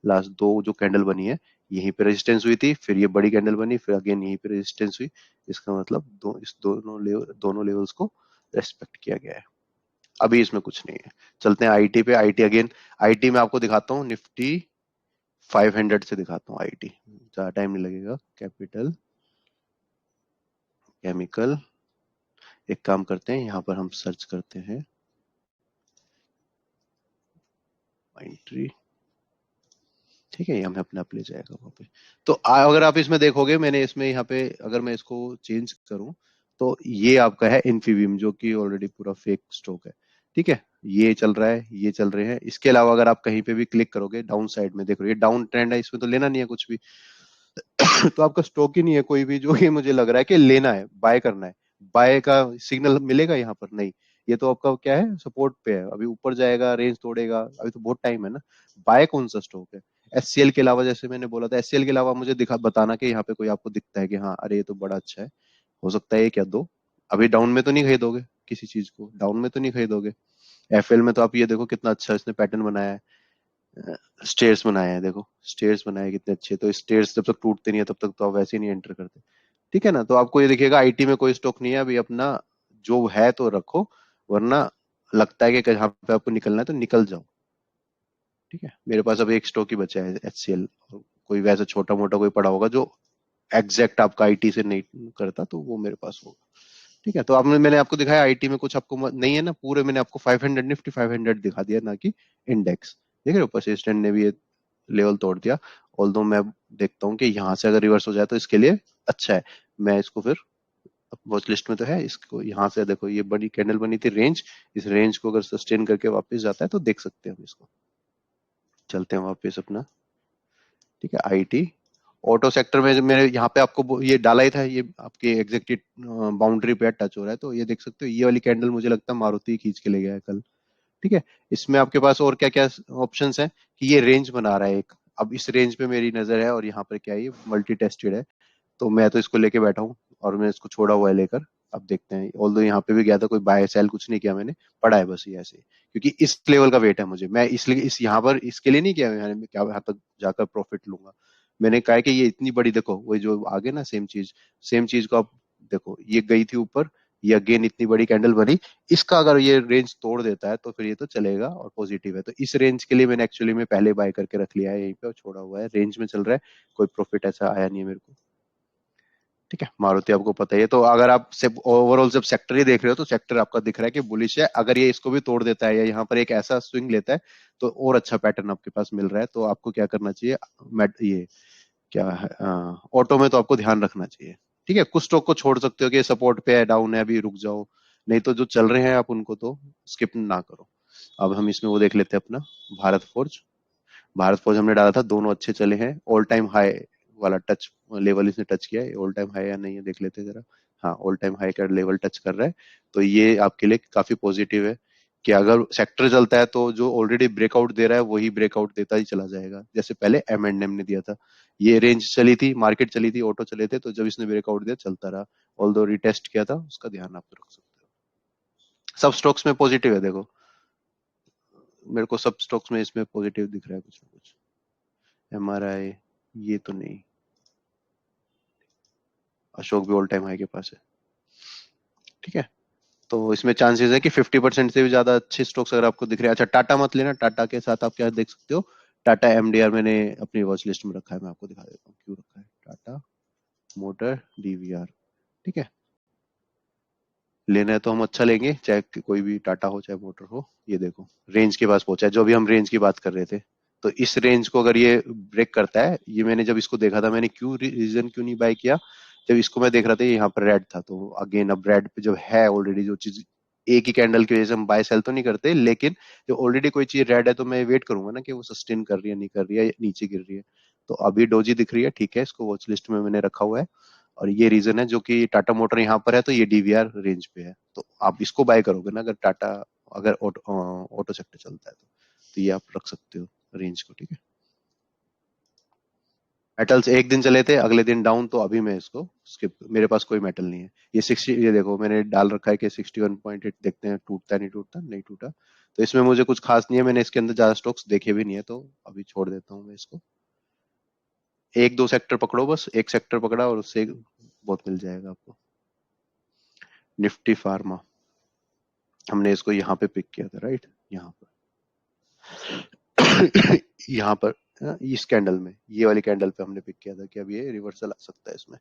लास्ट दो जो कैंडल बनी है, यहीं पे रेजिस्टेंस हुई थी, फिर ये बड़ी कैंडल बनी, फिर अगेन यहीं पे रेजिस्टेंस हुई। इसका मतलब इस दोनों लेवल्स को रेस्पेक्ट किया गया है। अभी इसमें कुछ नहीं है। चलते हैं आईटी पे। आईटी अगेन, आईटी में आपको दिखाता हूँ निफ्टी 500 से दिखाता हूँ आईटी, ज्यादा टाइम नहीं लगेगा। कैपिटल, केमिकल, एक काम करते हैं यहाँ पर हम सर्च करते हैं एंट्री। ठीक है, ये हमें अपने आप ले जाएगा वहां पे। तो अगर आप इसमें देखोगे, मैंने इसमें यहाँ पे अगर मैं इसको चेंज करूं तो ये आपका है इन्फीबीम, जो कि ऑलरेडी पूरा फेक स्टॉक है। ठीक है, ये चल रहा है, ये चल रहे हैं। इसके अलावा अगर आप कहीं पे भी क्लिक करोगे डाउन साइड में, देखो ये डाउन ट्रेंड है, इसमें तो लेना नहीं है कुछ भी। तो आपका स्टॉक ही नहीं है कोई भी जो कि मुझे लग रहा है कि लेना है, बाय करना है। बाय का सिग्नल मिलेगा यहाँ पर नहीं। ये तो आपका क्या है, सपोर्ट पे है, अभी ऊपर जाएगा, रेंज तोड़ेगा, अभी तो बहुत टाइम है ना। बाय कौन सा स्टॉक है? एचसीएल के अलावा, जैसे मैंने बोला था, एचसीएल के अलावा मुझे दिखा बताना कि यहाँ पे कोई आपको दिखता है कि हाँ अरे ये तो बड़ा अच्छा है, हो सकता है ये क्या दो। अभी डाउन में तो नहीं खरीदोगे किसी चीज को, डाउन में तो नहीं खरीदोगे। एफएल में तो आप ये देखो कितना अच्छा इसने पैटर्न बनाया है, स्टेयर्स बनाए हैं, देखो स्टेयर्स बनाए कितने अच्छे। तो स्टेयर्स जब तक टूटते नहीं है तब तक तो आप वैसे ही नहीं एंटर करते। ठीक है ना, तो आपको ये दिखेगा आईटी में कोई स्टॉक नहीं है अभी, अपना जो है तो रखो, वरना लगता है कि कहीं पे आपको निकलना है तो निकल जाओ। ठीक है, मेरे पास अब एक स्टॉक ही बचा है एचसीएल। कोई वैसा छोटा मोटा कोई पड़ा होगा जो एग्जैक्ट आपका आईटी से नहीं करता तो वो मेरे पास होगा। ठीक है, तो आपने मैंने आपको दिखाया आईटी में कुछ आपको नहीं है ना पूरे, मैंने आपको 500 निफ्टी 500 दिखा दिया, ना कि इंडेक्स। देख रहे हो, परसिस्टेंट ने भी ये लेवल तोड़ दिया। ऑल्दो मैं देखता हूँ कि यहाँ से अगर रिवर्स हो जाए तो इसके लिए अच्छा है। मैं इसको फिर वॉच लिस्ट में तो है, इसको यहाँ से देखो, ये बड़ी कैंडल बनी थी रेंज, इस रेंज को अगर सस्टेन करके वापस जाता है तो देख सकते हैं हम इसको। चलते हैं वापस अपना। ठीक है, आईटी ऑटो सेक्टर में मैंने यहाँ पे आपको ये डाला ही था, ये आपके एग्जैक्टिव बाउंड्री पे टच हो रहा है, तो ये देख सकते हो ये वाली कैंडल मुझे लगता है मारुति खींच के ले गया है कल। ठीक है, इसमें आपके पास और क्या क्या ऑप्शंस हैं कि ये रेंज बना रहा है एक। अब इस रेंज पे मेरी नजर है, और यहाँ पर क्या है, ये मल्टी टेस्टेड है, तो मैं तो इसको लेके बैठा हूँ और मैं इसको छोड़ा हुआ है लेकर। अब देखते हैं, ऑल्दो यहाँ पे भी गया था, कोई बाय सेल कुछ नहीं किया मैंने, पड़ा है बस ये ऐसे, क्योंकि इस लेवल का वेट है मुझे, मैं इसलिए इस यहाँ पर इसके लिए नहीं किया मैंने, मैं क्या यहाँ तक जाकर प्रॉफिट लूंगा। मैंने कहा है कि ये इतनी बड़ी, देखो वही जो आगे ना सेम चीज को आप देखो, ये गई थी ऊपर, ये अगेन इतनी बड़ी कैंडल बनी, इसका अगर ये रेंज तोड़ देता है तो फिर ये तो चलेगा और पॉजिटिव है। तो इस रेंज के लिए मैंने एक्चुअली में पहले बाय करके रख लिया है यहीं पे और छोड़ा हुआ है, रेंज में चल रहा है, कोई प्रॉफिट ऐसा आया नहीं है मेरे को। ठीक है, मारुति आपको पता ही है। तो अगर आप सिर्फ ओवरऑल जब सेक्टर ही देख रहे हो तो सेक्टर आपका दिख रहा है कि बुलिश है। अगर ये इसको भी तोड़ देता है या यहाँ पर एक ऐसा स्विंग लेता है तो और अच्छा पैटर्न आपके पास मिल रहा है। तो आपको क्या करना चाहिए, ये क्या है, ऑटो में तो आपको ध्यान रखना चाहिए। ठीक है, कुछ स्टॉक को छोड़ सकते हो कि सपोर्ट पे है, डाउन है, अभी रुक जाओ। नहीं तो जो चल रहे हैं आप उनको तो स्किप ना करो। अब हम इसमें वो देख लेते हैं अपना भारत फोर्ज। भारत फौज हमने डाला था, दोनों अच्छे चले हैं। ऑल टाइम हाई वाला टच लेवल इसने टच किया है। ऑल टाइम हाई या नहीं है देख लेते हैं जरा। हाँ, ऑल टाइम हाई का लेवल टच कर रहा है। तो ये आपके लिए काफी पॉजिटिव है कि अगर सेक्टर चलता है तो जो ऑलरेडी ब्रेकआउट दे रहा है वही ब्रेकआउट देता ही चला जाएगा, जैसे पहले M&M ने दिया था। ये रेंज चली थी, मार्केट चली थी, ऑटो चले थे, तो जब इसने ब्रेकआउट दिया चलता रहा। ऑल दो रिटेस्ट किया था, उसका ध्यान आप रख सकते हो। सब स्टॉक्स में पॉजिटिव है देखो, मेरे को सब स्टॉक्स में इसमें पॉजिटिव दिख रहा है कुछ ना कुछ। MRI, ये तो नहीं। अशोक भी ऑल टाइम हाई के पास है। ठीक है, तो इसमें चांसेस है कि 50% से भी ज्यादा अच्छे स्टॉक्स अगर आपको दिख रहे हैं। अच्छा, टाटा मत लेना, टाटा के साथ आप क्या देख सकते हो, टाटा MDR मैंने अपनी वॉच लिस्ट में रखा है। मैं आपको दिखा देता हूँ क्यों रखा है। Tata motor DVR। ठीक है, लेना है तो हम अच्छा लेंगे, चाहे कोई भी टाटा हो चाहे मोटर हो। ये देखो रेंज के पास पहुंचा है, जो अभी हम रेंज की बात कर रहे थे। तो इस रेंज को अगर ये ब्रेक करता है, ये मैंने जब इसको देखा था, मैंने क्यों रीजन क्यों नहीं बाय किया, जब इसको मैं देख रहा था ये यहाँ पर रेड था। तो अगेन अब रेड पे जब है ऑलरेडी जो चीज, एक ही कैंडल की वजह से हम बाय सेल तो नहीं करते, लेकिन जो ऑलरेडी कोई चीज रेड है तो मैं वेट करूंगा ना कि वो सस्टेन कर रही है, नहीं कर रही है, नीचे गिर रही है। तो अभी डोजी दिख रही है, ठीक है, इसको वॉच लिस्ट में मैंने रखा हुआ है। और ये रीजन है जो कि टाटा मोटर यहाँ पर है तो ये DVR रेंज पे है। तो आप इसको बाय करोगे ना, अगर टाटा, अगर ऑटो सेक्टर चलता है तो ये आप रख सकते हो रेंज को। ठीक है, मेटल्स एक दिन चले थे, अगले दिन डाउन, तो अभी मैं इसको स्किप, मेरे पास कोई मेटल नहीं है। ये 60, ये देखो मैंने डाल रखा है कि 61.8, देखते हैं टूटता नहीं टूटता, नहीं टूटा। तो इसमें मुझे कुछ खास नहीं है, मैंने इसके अंदर ज्यादा स्टॉक्स देखे भी नहीं है, तो अभी छोड़ देता हूँ मैं इसको। एक दो सेक्टर पकड़ो, बस एक सेक्टर पकड़ा और उससे बहुत मिल जाएगा आपको। निफ्टी फार्मा, हमने इसको यहाँ पे पिक किया था, राइट, यहाँ पर यहाँ पर, इस कैंडल में, ये वाली कैंडल पे हमने पिक किया था कि अब ये रिवर्सल आ सकता है इसमें।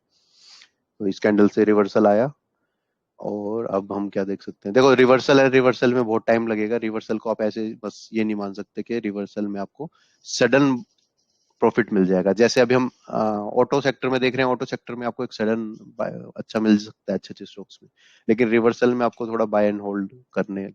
तो इस कैंडल से रिवर्सल आया। और अब हम क्या देख सकते हैं, देखो रिवर्सल है, रिवर्सल में बहुत टाइम लगेगा। रिवर्सल को आप ऐसे बस ये नहीं मान सकते कि रिवर्सल में आपको सडन प्रॉफिट मिल जाएगा। जैसे अभी हम ऑटो सेक्टर में देख रहे हैं, ऑटो सेक्टर में आपको एक सडन अच्छा मिल सकता है अच्छे अच्छे स्टॉक्स में, लेकिन रिवर्सल में आपको थोड़ा बाय एंड होल्ड करने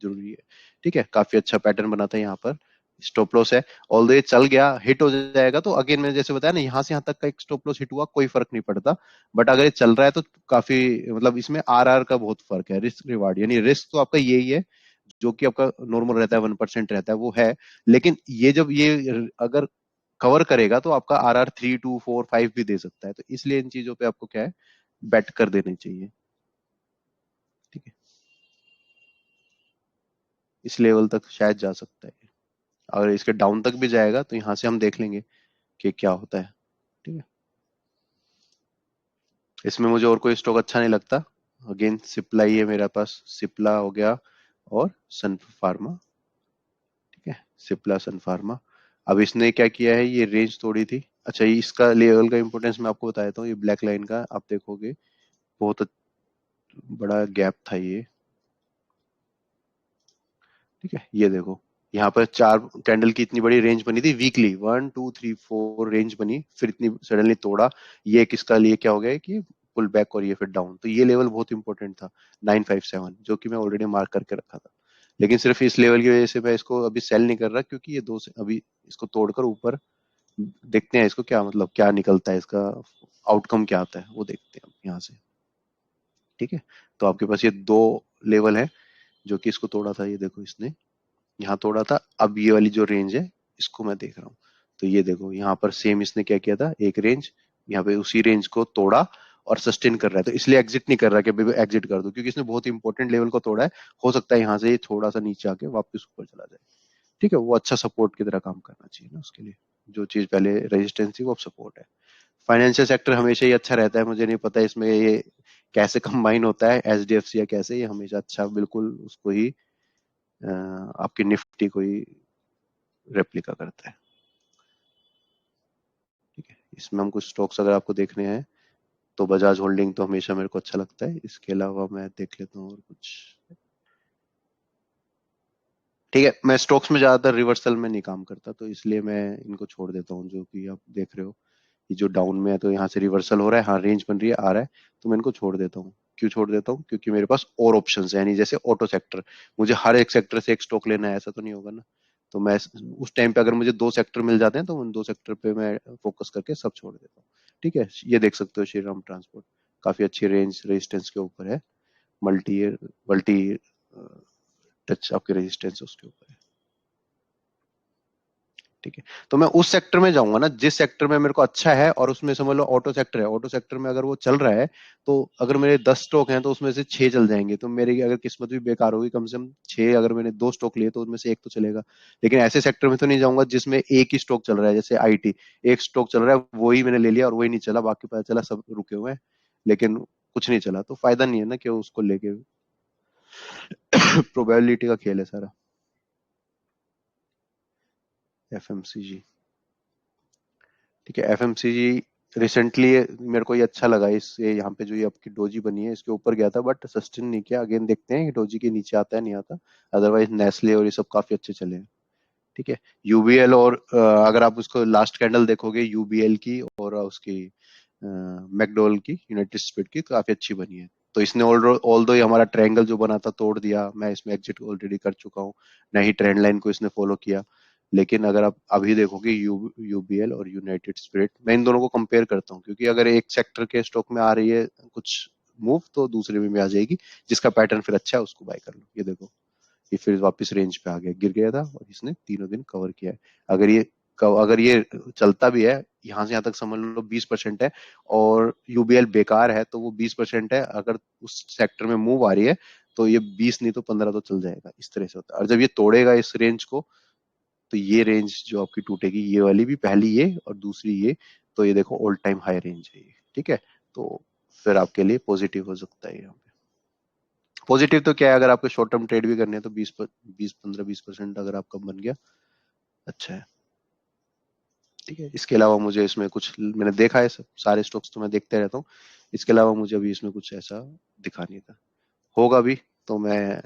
जरूरी है। ठीक है, काफी अच्छा पैटर्न बना था यहाँ पर। स्टॉप लॉस है, ऑल ये चल गया, हिट हो जाएगा तो अगेन मैंने जैसे बताया ना, यहाँ से यहाँ तक का एक स्टॉप लॉस हिट हुआ कोई फर्क नहीं पड़ता। बट अगर ये चल रहा है तो काफी, मतलब इसमें RR का बहुत फर्क है, रिस्क रिवार्ड, यानी रिस्क तो आपका यही है जो कि आपका नॉर्मल रहता है, 1% रहता है वो है। लेकिन ये जब ये अगर कवर करेगा तो आपका RR 3, 2, 4, 5 भी दे सकता है। तो इसलिए इन चीजों पे आपको क्या है, बेट कर देनी चाहिए। ठीक है, इस लेवल तक शायद जा सकता है। अगर इसके डाउन तक भी जाएगा तो यहाँ से हम देख लेंगे कि क्या होता है। ठीक है, इसमें मुझे और कोई स्टॉक अच्छा नहीं लगता। अगेन सिप्ला ही है मेरे पास, सिप्ला हो गया और सन फार्मा। ठीक है, सिप्ला सन फार्मा। अब इसने क्या किया है, ये रेंज तोड़ी थी। अच्छा, ये इसका लेवल का इंपॉर्टेंस मैं आपको बता देता हूँ। ये ब्लैक लाइन का आप देखोगे, बहुत बड़ा गैप था ये। ठीक है, ये देखो यहाँ पर चार कैंडल की इतनी बड़ी रेंज बनी थी वीकली, 1, 2, 3, 4 रेंज बनी, फिर इतनी सडनली तोड़ा। ये किसका लिए क्या हो गया कि पुल बैक और ये फिर डाउन। तो ये लेवल बहुत इंपॉर्टेंट था, 957, जो कि मैं ऑलरेडी मार्क करके रखा था। लेकिन सिर्फ इस लेवल की वजह से मैं इसको अभी सेल नहीं कर रहा, क्योंकि ये दो से अभी इसको तोड़कर ऊपर देखते हैं इसको क्या, मतलब क्या निकलता है इसका, आउटकम क्या आता है वो देखते हैं यहाँ से। ठीक है, तो आपके पास ये दो लेवल है जो कि इसको तोड़ा था। ये देखो इसने यहाँ तोड़ा था, अब ये वाली जो रेंज है इसको मैं देख रहा हूँ। तो ये देखो यहाँ पर सेम इसने क्या किया था, एक रेंज यहाँ पे उसी रेंज को तोड़ा और सस्टेन कर रहा है। तो इसलिए एग्जिट नहीं कर रहा कि अभी एग्जिट कर दो, क्योंकि इसने बहुत इंपॉर्टेंट लेवल को तोड़ा है। हो सकता है यहाँ से ये थोड़ा सा नीचे आके वापस ऊपर चला जाए। ठीक है, वो अच्छा सपोर्ट की तरह काम करना चाहिए ना उसके लिए। जो चीज पहले रेजिस्टेंस थी वो अब सपोर्ट है। फाइनेंशियल सेक्टर हमेशा ही अच्छा रहता है, मुझे नहीं पता इसमें ये कैसे कंबाइन होता है, SDFC या कैसे, ये हमेशा अच्छा बिल्कुल उसको ही आपकी निफ्टी को ही रेप्लिका करता है। ठीक है, इसमें हम कुछ स्टॉक्स अगर आपको देखने हैं तो बजाज होल्डिंग तो हमेशा मेरे को अच्छा लगता है। इसके अलावा मैं देख लेता हूँ और कुछ। ठीक है, मैं स्टॉक्स में ज्यादातर रिवर्सल में नहीं काम करता, तो इसलिए मैं इनको छोड़ देता हूँ। जो कि आप देख रहे हो कि जो डाउन में है तो यहाँ से रिवर्सल हो रहा है, हाँ रेंज बन रही है, आ रहा है, तो मैं इनको छोड़ देता हूँ। क्यों छोड़ देता हूँ? क्योंकि मेरे पास और ऑप्शंस है, यानी जैसे ऑटो सेक्टर, मुझे हर एक सेक्टर से एक स्टॉक लेना है ऐसा तो नहीं होगा ना। तो मैं उस टाइम पे अगर मुझे दो सेक्टर मिल जाते हैं तो उन दो सेक्टर पे मैं फोकस करके सब छोड़ देता हूँ। ठीक है, ये देख सकते हो श्रीराम ट्रांसपोर्ट काफी अच्छी रेंज रेजिस्टेंस के ऊपर है। मल्टी मल्टी टच आपके रेजिस्टेंस उसके ऊपर है। ठीक है, तो मैं उस सेक्टर में जाऊंगा ना जिस सेक्टर में मेरे को अच्छा है, और उसमें समझ लो ऑटो सेक्टर है, ऑटो सेक्टर में अगर वो चल रहा है, तो अगर मेरे 10 स्टॉक हैं तो उसमें से 6 चल जाएंगे, तो मेरी अगर किस्मत भी बेकार होगी, कम से कम 6, अगर मैंने 2 स्टॉक लिए तो उनमें से एक तो चलेगा। लेकिन ऐसे सेक्टर में तो नहीं जाऊंगा जिसमें एक ही स्टॉक चल रहा है, जैसे आईटी, एक स्टॉक चल रहा है वही मैंने ले लिया और वही नहीं चला, बाकी पता चला सब रुके हुए हैं, लेकिन कुछ नहीं चला, तो फायदा नहीं है ना कि उसको लेके। प्रोबेबिलिटी का खेल है सारा। एफएमसीजी, ठीक है, एफएमसीजी रिसेंटली मेरे को ये अच्छा लगा, इस ये यहाँ पे जो ये आपकी डोजी बनी है इसके ऊपर गया था, बट सस्टेन नहीं किया। अगेन देखते हैं कि डोजी के नीचे आता है नहीं आता। अदरवाइज नेस्ले और ये सब काफी अच्छे चले हैं। ठीक है, यूबीएल और अगर आप उसको लास्ट कैंडल देखोगे यूबीएल की और उसकी मैकडोल की, यूनाइटेड स्पिरिट की, तो काफी अच्छी बनी है। तो इसने ऑल दो ये हमारा ट्रायंगल जो बना था तोड़ दिया, मैं इसमें एग्जिट ऑलरेडी कर चुका हूँ, नहीं ट्रेंड लाइन को इसने फॉलो किया। लेकिन अगर आप अभी देखोगे यूबीएल और यूनाइटेड स्पिरिट, मैं इन दोनों को कंपेयर करता हूँ, क्योंकि अगर एक सेक्टर के स्टॉक में आ रही है कुछ मूव, तो दूसरे में भी आ जाएगी। जिसका पैटर्न फिर अच्छा है उसको बाय कर लो। ये देखो, ये फिर वापस रेंज पे आ गया, गिर गया था और इसने तीनों दिन कवर किया है। अगर ये अगर ये चलता भी है, यहाँ से यहाँ तक समझ लो 20% है, और यूबीएल बेकार है तो वो 20% है, अगर उस सेक्टर में मूव आ रही है तो ये 20 नहीं तो 15 तो चल जाएगा। इस तरह से होता है, और जब ये तोड़ेगा इस रेंज को, तो ये रेंज जो आपकी टूटेगी, ये वाली भी, पहली ये और दूसरी ये, तो ये देखो ऑल टाइम हाई रेंज है ये। ठीक है, तो फिर आपके लिए पॉजिटिव हो सकता है यहाँ पे। पॉजिटिव तो क्या है, अगर आपको शॉर्ट टर्म ट्रेड भी करने हैं तो 20-15-20% अगर आपका बन गया, अच्छा है। ठीक है, इसके अलावा मुझे इसमें कुछ, मैंने देखा है सब सारे स्टॉक्स तो मैं देखते रहता हूँ, इसके अलावा मुझे अभी इसमें कुछ ऐसा दिखा नहीं था। होगा भी तो मैं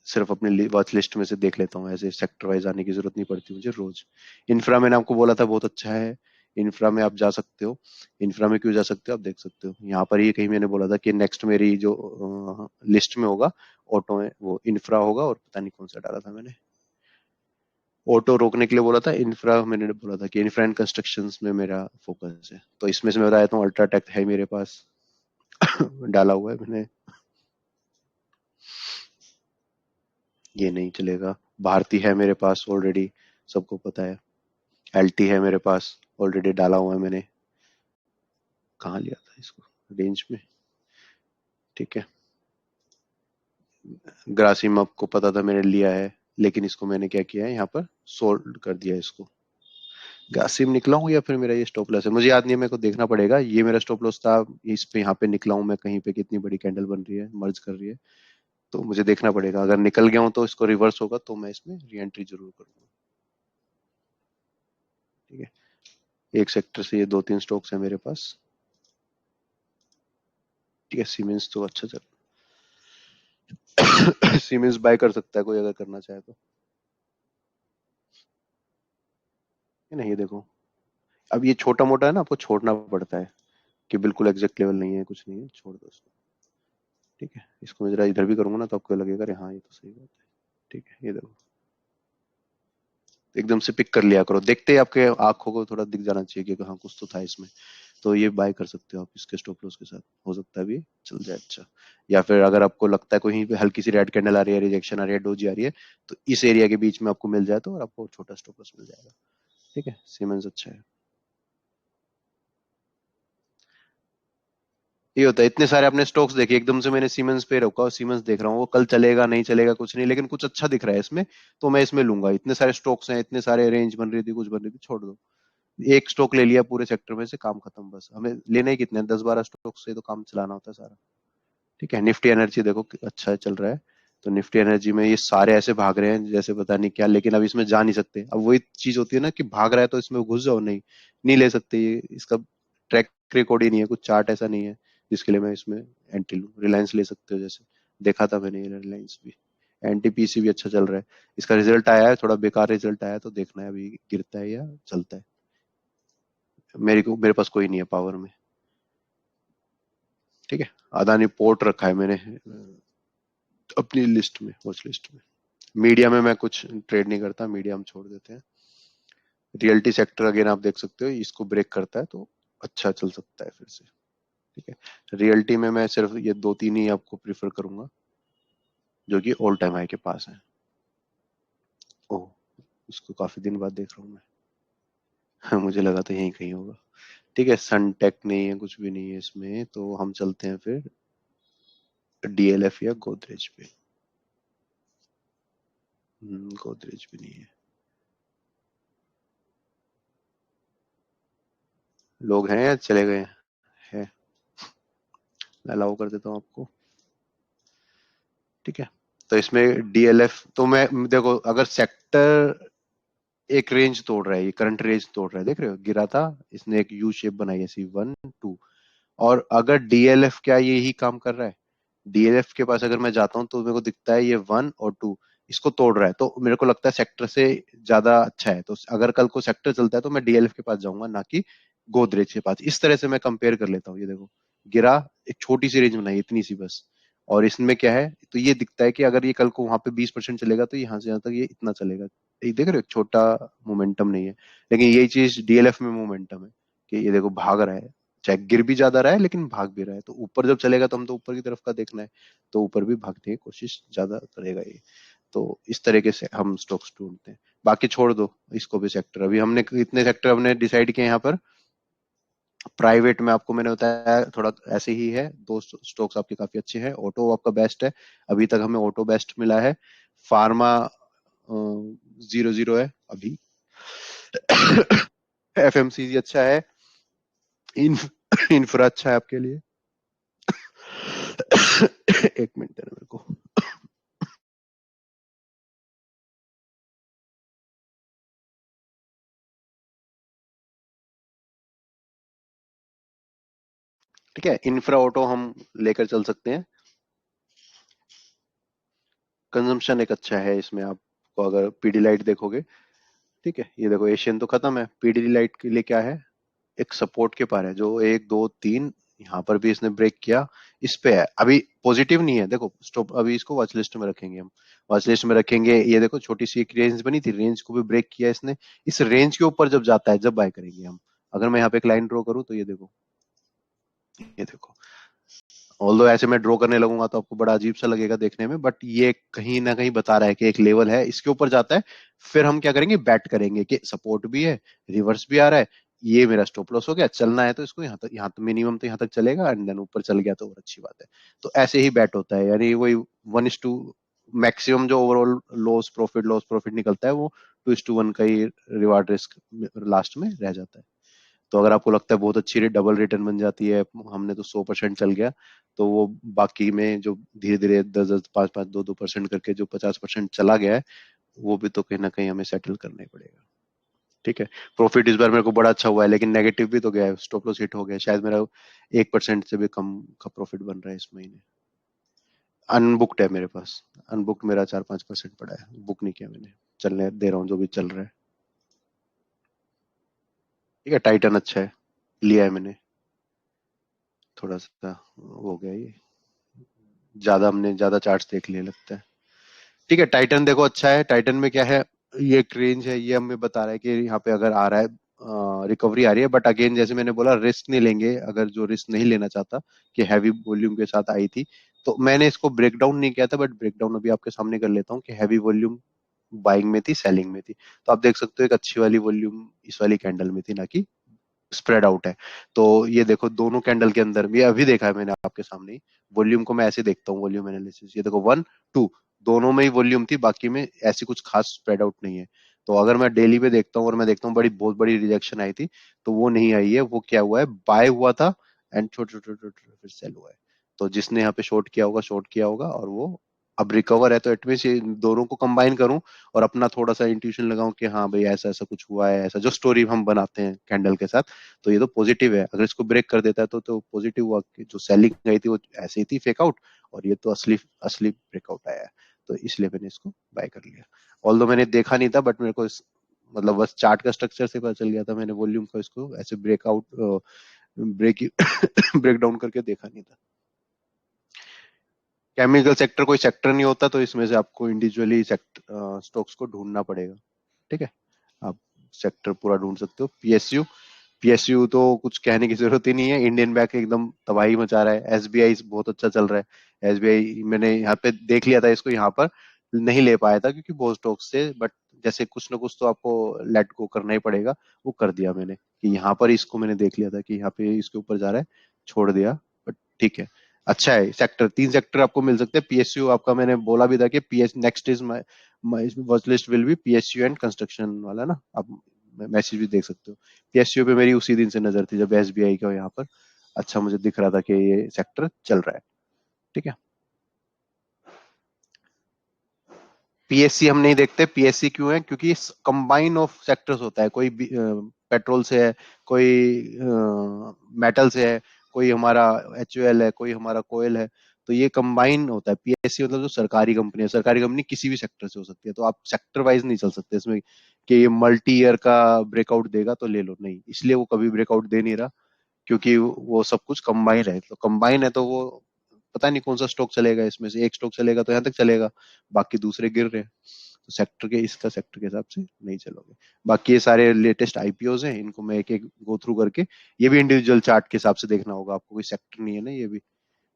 सिर्फ अपने वॉच लिस्ट में से देख लेता हूँ, ऐसे सेक्टर वाइज आने की जरूरत नहीं पड़ती मुझे रोज। इंफ्रा मैंने आपको बोला था बहुत अच्छा है, इंफ्रा में आप जा सकते हो। इंफ्रा में क्यों जा सकते हो, आप देख सकते हो यहाँ पर ही कहीं मैंने बोला था कि नेक्स्ट मेरी जो लिस्ट में होगा ऑटो में, वो इंफ्रा होगा, और पता नहीं कौन सा डाला था मैंने, ऑटो रोकने के लिए बोला था, इंफ्रा मैंने बोला था कि इंफ्रा एंड कंस्ट्रक्शन में मेरा फोकस है, तो इसमें से मैं बताया था अल्ट्राटेक है मेरे पास। डाला हुआ है मैंने, ये नहीं चलेगा। भारती है मेरे पास ऑलरेडी, सबको पता है। एलटी है मेरे पास, ऑलरेडी डाला हुआ है मैंने। कहाँ लिया था इसको, रेंज में। ठीक है, ग्रासिम आपको पता था मैंने लिया है, लेकिन इसको मैंने क्या किया है यहाँ पर, सोल्ड कर दिया इसको। ग्रासिम निकला हूँ या फिर मेरा ये स्टॉप लॉस है, मुझे याद नहीं है, मेरे को देखना पड़ेगा। ये मेरा स्टॉप लॉस था, इस पे यहाँ पे निकला हूँ मैं कहीं पे, कितनी बड़ी कैंडल बन रही है, मर्ज कर रही है, तो मुझे देखना पड़ेगा। अगर निकल गया हूँ तो इसको रिवर्स होगा तो मैं इसमें री एंट्री जरूर करूंगा। ठीक है, एक सेक्टर से ये 2-3 स्टॉक्स है मेरे पास। ठीक है, सीमेंस तो अच्छा चल सीमेंस बाय कर सकता है कोई अगर करना चाहे तो। है ना, ये देखो, अब ये छोटा मोटा है ना, आपको छोड़ना पड़ता है, कि बिल्कुल एग्जैक्ट लेवल नहीं है, कुछ नहीं है, छोड़ दो उसको। ठीक है, इसको मैं जरा इधर भी करूंगा ना तो आपको लगेगा अरे हाँ ये तो सही बात है। ठीक है, ये देखो, एकदम से पिक कर लिया करो, देखते ही आपके आंखों को थोड़ा दिख जाना चाहिए कि हाँ कुछ तो था इसमें। तो ये बाय कर सकते हो आप इसके स्टॉप लॉस के साथ, हो सकता है भी चल जाए अच्छा। या फिर अगर आपको लगता है कहीं पे हल्की सी रेड कैंडल आ रही है, रिजेक्शन आ रही है, डोजी आ रही है, तो इस एरिया के बीच में आपको मिल जाए तो, और आपको छोटा स्टॉप लॉस मिल जाएगा। ठीक है, सीमेंस अच्छा है। ये होता है, इतने सारे अपने स्टॉक्स देखे एकदम से मैंने सीमेंस पे रखा और सीमेंस देख रहा हूँ वो कल चलेगा नहीं चलेगा कुछ नहीं, लेकिन कुछ अच्छा दिख रहा है इसमें, तो मैं इसमें लूंगा। इतने सारे स्टॉक्स हैं, इतने सारे रेंज बन रही थी, कुछ बन रही थी, छोड़ दो। एक स्टॉक ले लिया पूरे सेक्टर में से, काम खत्म, बस हमें लेने ही कितने 10-12 स्टॉक से तो काम चलाना होता है सारा। ठीक है, निफ्टी एनर्जी देखो अच्छा चल रहा है, तो निफ्टी एनर्जी में ये सारे ऐसे भाग रहे हैं जैसे पता नहीं क्या, लेकिन अब इसमें जा नहीं सकते। अब वही चीज होती है ना कि भाग रहा है तो इसमें घुस जाओ, नहीं नहीं ले सकते, ये इसका ट्रैक रिकॉर्ड ही नहीं है, कुछ चार्ट ऐसा नहीं है जिसके लिए मैं इसमें एंटी लूं। रिलायंस ले सकते हो, जैसे देखा था मैंने रिलायंस भी, एंटी पीसी भी अच्छा चल रहा है। इसका रिजल्ट आया है, थोड़ा बेकार रिजल्ट आया है, तो देखना है अभी गिरता है या चलता है। मेरे पास कोई नहीं है पावर में। ठीक है, अदानी पोर्ट रखा है मैंने अपनी लिस्ट में, वॉच लिस्ट में। मीडिया में मैं कुछ ट्रेड नहीं करता, मीडिया हम छोड़ देते हैं। रियल्टी सेक्टर अगेन आप देख सकते हो, इसको ब्रेक करता है तो अच्छा चल सकता है फिर से। ठीक है, रियल्टी में मैं सिर्फ ये दो तीन ही आपको प्रीफर करूंगा जो कि ऑल टाइम हाई के पास है। ओह, इसको काफी दिन बाद देख रहा हूँ मैं। मुझे लगा तो यहीं कहीं होगा। ठीक है, सनटेक नहीं है, कुछ भी नहीं है इसमें, तो हम चलते हैं फिर डीएलएफ या गोदरेज पे। गोदरेज भी नहीं है। लोग हैं या चले गए हैं? अलाउ कर देता हूँ आपको। ठीक है, तो इसमें डीएलएफ तो मैं देखो, अगर सेक्टर एक रेंज तोड़ रहा है, ये करंट रेंज तोड़ रहा है, देख रहे हो, गिरा था, इसने एक यू शेप बनाई ऐसी 1 2। और अगर डीएलएफ क्या यही काम कर रहा है, डीएलएफ के पास अगर मैं जाता हूँ तो मेरे को दिखता है ये 1 और 2 इसको तोड़ रहा है, तो मेरे को लगता है सेक्टर से ज्यादा अच्छा है। तो अगर कल को सेक्टर चलता है तो मैं डीएलएफ के पास जाऊंगा, ना कि गोदरेज के पास। इस तरह से मैं कंपेयर कर लेता हूँ। ये देखो, गिरा, एक छोटी सी रेंज बनाई इतनी सी बस, और इसमें क्या है, तो ये दिखता है कि अगर ये कल को वहां पे 20% चलेगा तो यहाँ से यहाँ तक ये इतना चलेगा। ये देख रहे हो, एक छोटा मोमेंटम नहीं है, लेकिन यही चीज डीएलएफ में मोमेंटम है कि ये देखो भाग रहा है, चाहे गिर भी ज्यादा रहा है लेकिन भाग भी रहा है। तो ऊपर जब चलेगा तो हम तो ऊपर की तरफ का देखना है, तो ऊपर भी भागने की कोशिश ज्यादा करेगा ये। तो इस तरीके से हम स्टॉक्स ढूंढते हैं। बाकी छोड़ दो इसको भी, सेक्टर अभी हमने इतने सेक्टर हमने डिसाइड किए यहाँ पर। प्राइवेट में आपको मैंने बताया थोड़ा ऐसे ही है, दो स्टॉक्स आपके काफी अच्छे हैं। ऑटो आपका बेस्ट है, अभी तक हमें ऑटो बेस्ट मिला है। फार्मा 0-0 है अभी। एफएमसीजी अच्छा है। इन इंफ्रा अच्छा है आपके लिए। एक मिनट देना मेरे को। ठीक है, इंफ्रा ऑटो हम लेकर चल सकते हैं। कंजम्पशन एक अच्छा है इसमें, आपको अगर पीडी लाइट देखोगे। ठीक है, ये देखो एशियन तो खत्म है, पीडी लाइट के लिए क्या है, एक सपोर्ट के पार है जो 1 2 3, यहाँ पर भी इसने ब्रेक किया। इस पे है अभी, पॉजिटिव नहीं है, देखो स्टॉप, अभी इसको वॉच लिस्ट में रखेंगे हम। वॉच लिस्ट में रखेंगे, ये देखो छोटी सी एक रेंज बनी थी, रेंज को भी ब्रेक किया इसने। इस रेंज के ऊपर जब जाता है जब बाय करेंगे हम। अगर मैं यहाँ पे एक लाइन ड्रॉ करूँ तो ये देखो, ये देखो, ऑल्दो ऐसे मैं ड्रॉ करने लगूंगा तो आपको बड़ा अजीब सा लगेगा देखने में, बट ये कहीं ना कहीं बता रहा है कि एक लेवल है, इसके ऊपर जाता है। फिर हम क्या करेंगे, बैट करेंगे कि सपोर्ट भी है, रिवर्स भी आ रहा है, ये मेरा स्टॉप लॉस हो गया, चलना है तो इसको यहाँ तक मिनिमम तो यहाँ तक चलेगा, एंड देन ऊपर चल गया तो और अच्छी बात है। तो ऐसे ही बैट होता है, यानी वही 1:2, मैक्सिमम जो ओवरऑल लॉस प्रॉफिट निकलता है वो 2:1 का ही रिवार्ड रिस्क लास्ट में रह जाता है। तो अगर आपको लगता है बहुत अच्छी डबल रिटर्न बन जाती है, हमने तो 100% चल गया, तो वो बाकी में जो धीरे धीरे 10 10 5 5 2 2% करके जो 50% चला गया है, वो भी तो कहीं ना कहीं हमें सेटल करना ही पड़ेगा। ठीक है, प्रॉफिट इस बार मेरे को बड़ा अच्छा हुआ है, लेकिन नेगेटिव भी तो गया है, स्टॉप लॉस हिट हो गया, शायद मेरा 1% से भी कम का प्रॉफिट बन रहा है इस महीने। अनबुक्ड है मेरे पास, अनबुक्ड मेरा 4 5% पड़ा है, बुक नहीं किया मैंने, चलने दे रहा हूँ जो भी चल रहा है। ठीक है, टाइटन अच्छा है, लिया है मैंने, थोड़ा सा हो गया ये, ज्यादा हमने ज्यादा चार्ट्स देख लिए लगता है। ठीक है, टाइटन देखो अच्छा है, टाइटन में क्या है, ये एक रेंज है, ये हमें बता रहा है कि यहाँ पे अगर आ रहा है, रिकवरी आ रही है, बट अगेन जैसे मैंने बोला रिस्क नहीं लेंगे, अगर जो रिस्क नहीं लेना चाहता कि हैवी वॉल्यूम के साथ आई थी, तो मैंने इसको ब्रेक डाउन नहीं किया था, बट ब्रेक डाउन अभी आपके सामने कर लेता हूँ कि हैवी वॉल्यूम बाइंग में थी, सेलिंग में थी। तो आप देख सकते हो एक अच्छी वाली वॉल्यूम इस वाली कैंडल में थी, ना कि स्प्रेड आउट है। तो ये देखो दोनों कैंडल के अंदर, ये अभी देखा है मैंने आपके सामने ही, वॉल्यूम को मैं ऐसे देखता हूँ, वॉल्यूम एनालिसिस, ये देखो 1 2, दोनों में ही वॉल्यूम थी, बाकी में ऐसी कुछ खास स्प्रेड आउट नहीं है। तो अगर मैं डेली पे देखता हूँ और मैं देखता हूँ बड़ी बहुत बड़ी रिजेक्शन आई थी, तो वो नहीं आई है, वो क्या हुआ है, बाय हुआ था एंड छोटे छोटे छोटे फिर सेल हुआ है। तो जिसने यहाँ पे शॉर्ट किया होगा, शॉर्ट किया होगा, और वो अब रिकवर है तो एटलीस्ट ये दोनों को कंबाइन करूं और अपना थोड़ा सा इंट्यूशन लगाऊं कि हाँ भाई ऐसा ऐसा कुछ हुआ है, ऐसा जो स्टोरी हम बनाते हैं कैंडल के साथ, तो ये तो पॉजिटिव है। अगर इसको ब्रेक कर देता है तो पॉजिटिव हुआ कि जो सेलिंग गई थी वो ऐसे ही थी फेक आउट, और ये तो असली असली ब्रेकआउट आया है। तो इसलिए मैंने इसको बाय कर लिया। ऑल्दो मैंने देखा नहीं था, बट मेरे को मतलब बस चार्ट का स्ट्रक्चर से पता चल गया था। मैंने वॉल्यूम को इसको ऐसे ब्रेकआउट ब्रेक ब्रेक डाउन करके देखा नहीं था। केमिकल सेक्टर कोई सेक्टर नहीं होता, तो इसमें से आपको इंडिविजुअली सेक्टर स्टॉक्स को ढूंढना पड़ेगा। ठीक है, आप सेक्टर पूरा ढूंढ सकते हो। पीएसयू, पीएसयू तो कुछ कहने की जरूरत ही नहीं है। इंडियन बैंक एकदम तबाही मचा रहा है। एसबीआई बहुत अच्छा चल रहा है। एसबीआई मैंने यहाँ पे देख लिया था, इसको यहाँ पर नहीं ले पाया था क्योंकि बहुत स्टॉक्स थे, बट जैसे कुछ ना कुछ तो आपको लेट गो करना ही पड़ेगा। वो कर दिया मैंने कि यहाँ पर इसको मैंने देख लिया था कि यहाँ पे इसके ऊपर जा रहा है, छोड़ दिया। बट ठीक है, अच्छा है। सेक्टर, 3 सेक्टर आपको मिल सकते हैं। पीएसयू आपका मैंने बोला भी था कि PS next is my watch list will be PSU and construction वाला ना, आप मैसेज भी देख सकते हो। पीएसयू पे मेरी उसी दिन से नजर थी जब एसबीआई का यहाँ पर अच्छा मुझे दिख रहा था कि ये सेक्टर चल रहा है। ठीक है, पीएससी हम नहीं देखते। पीएससी क्यों है? क्योंकि कंबाइन ऑफ सेक्टर्स होता है। कोई पेट्रोल से है, कोई मेटल से है, कोई हमारा एचयूएल है, कोई हमारा कोयल है। तो ये कंबाइन होता है। पीएससी मतलब जो सरकारी कंपनी है, सरकारी कंपनी किसी भी सेक्टर से हो सकती है। तो आप सेक्टर वाइज नहीं चल सकते इसमें कि ये मल्टी ईयर का ब्रेकआउट देगा तो ले लो, नहीं। इसलिए वो कभी ब्रेकआउट दे नहीं रहा, क्योंकि वो सब कुछ कंबाइन है। तो कंबाइन है तो वो पता नहीं कौन सा स्टॉक चलेगा, इसमें से एक स्टॉक चलेगा तो यहाँ तक चलेगा, बाकी दूसरे गिर रहे हैं। तो सेक्टर के, इसका सेक्टर के हिसाब से नहीं चलोगे। बाकी ये सारे लेटेस्ट आईपीओज हैं, इनको मैं एक एक गो थ्रू करके, ये भी इंडिविजुअल चार्ट के हिसाब से देखना होगा आपको, कोई सेक्टर नहीं है ना ये भी।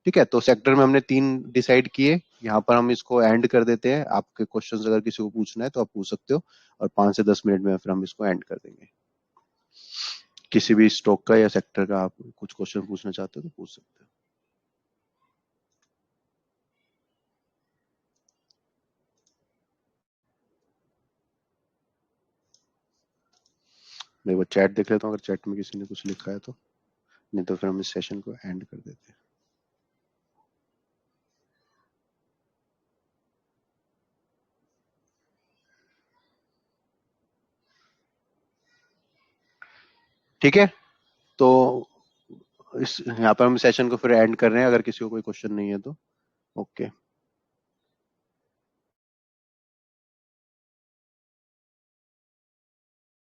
ठीक है, तो सेक्टर में हमने 3 डिसाइड किए। यहाँ पर हम इसको एंड कर देते हैं। आपके क्वेश्चंस अगर किसी को पूछना है तो आप पूछ सकते हो, और 5 से 10 मिनट में फिर हम इसको एंड कर देंगे। किसी भी स्टॉक का या सेक्टर का आप कुछ क्वेश्चन पूछना चाहते हो तो पूछ सकते हो। मैं वो चैट देख लेता हूँ, अगर चैट में किसी ने कुछ लिखा है तो। नहीं तो फिर हम इस सेशन को एंड कर देते हैं। ठीक है, तो इस यहाँ पर हम सेशन को फिर एंड कर रहे हैं, अगर किसी को कोई क्वेश्चन नहीं है तो। ओके।